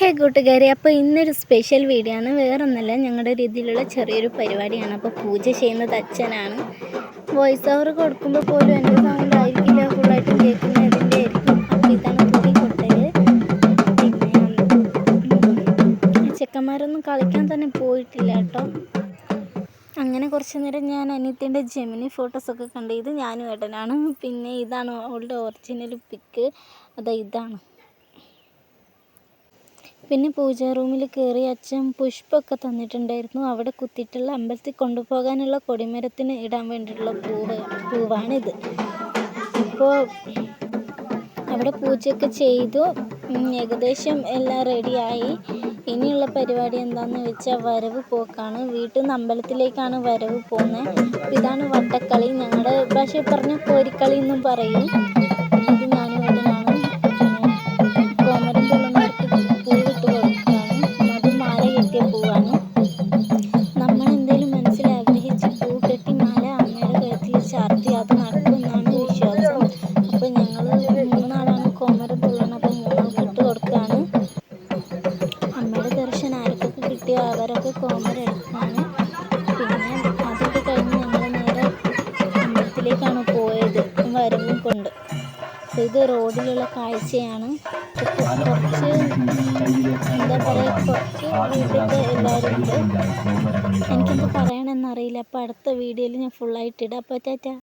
ഹേ കൂട്ടുകാരെ, അപ്പോൾ ഇന്നൊരു സ്പെഷ്യൽ വീഡിയോ ആണ്. വേറൊന്നല്ല, ഞങ്ങളുടെ രീതിയിലുള്ള ചെറിയൊരു പരിപാടിയാണ്. അപ്പോൾ പൂജ ചെയ്യുന്നത് അച്ഛനാണ്. വോയിസ് ഓവർ കൊടുക്കുമ്പോൾ പോലും എൻ്റെ സൗണ്ട് ആയിരിക്കില്ല ഫുള്ളായിട്ടും കേൾക്കുന്നതിൻ്റെ ആയിരിക്കും. അപ്പോൾ ഇതാണ് തുണി കൊട്ടൽ. പിന്നെ ചെക്കന്മാരൊന്നും കളിക്കാൻ തന്നെ പോയിട്ടില്ല കേട്ടോ. അങ്ങനെ കുറച്ച് നേരം ഞാൻ അനിയത്തിൻ്റെ ജെമിനി ഫോട്ടോസൊക്കെ കണ്ട്. ഇത് ഞാനും ഏട്ടനാണ്. പിന്നെ ഇതാണ് അവളുടെ ഒറിജിനൽ പിക്ക്. ഇതാണ്. പിന്നെ പൂജാ റൂമിൽ കയറി അച്ഛൻ പുഷ്പമൊക്കെ തന്നിട്ടുണ്ടായിരുന്നു. അവിടെ കുത്തിയിട്ടുള്ള അമ്പലത്തിൽ കൊണ്ടുപോകാനുള്ള കൊടിമരത്തിന് ഇടാൻ വേണ്ടിയിട്ടുള്ള പൂവാണിത്. ഇപ്പോൾ അവിടെ പൂജയൊക്കെ ചെയ്തു. ഏകദേശം എല്ലാം റെഡിയായി. ഇനിയുള്ള പരിപാടി എന്താണെന്ന് വെച്ചാൽ വരവ് പോക്കാണ്. വീട്ടിൽ നിന്ന് അമ്പലത്തിലേക്കാണ് വരവ് പോകുന്നത്. ഇതാണ് വട്ടക്കളി. ഞങ്ങളുടെ ഭാഷയിൽ പറഞ്ഞ കോരിക്കളി എന്നും പറയും. ഇത് ഞാനും ഏട്ടനാണ്. കോമരം തുള്ളുന്നവർക്ക് പൂവിട്ട് കൊടുക്കുകയാണ്. അത് മാല കെട്ടിയ പൂവാണ്. നമ്മൾ എന്തെങ്കിലും മനസ്സിൽ ആഗ്രഹിച്ച് പൂ കെട്ടി മാല അമ്മയുടെ കഴുത്തിൽ ചാർത്തി അത് നടക്കുമെന്നാണ് വിശ്വാസം. അപ്പോൾ ഞങ്ങൾ 3 ആളാണ് കോമരം തുള്ളണം. അപ്പോൾ 3 ആൾക്ക് ഇട്ട് കൊടുക്കുകയാണ്. അമ്മയുടെ ദർശനം ആർക്കൊക്കെ കിട്ടിയോ അവരൊക്കെ കോമരം എടുക്കുകയാണ്. പിന്നെ അതൊക്കെ കഴിഞ്ഞ് ഞങ്ങൾ നേരെ അമ്പലത്തിലേക്കാണ് പോയത് വരവും കൊണ്ട്. അപ്പോൾ ഇത് റോഡിലുള്ള കാഴ്ചയാണ്. കുറച്ച് എന്താ പറയുക, കുറച്ച് വീട്ടിലത്തെ എല്ലാവരും ഉണ്ട്. എനിക്കെന്ത് പറയണമെന്നറിയില്ല. അപ്പോൾ അടുത്ത വീഡിയോയിൽ ഞാൻ ഫുള്ളായിട്ട് ഇടാം. അപ്പോൾ ടാറ്റാ.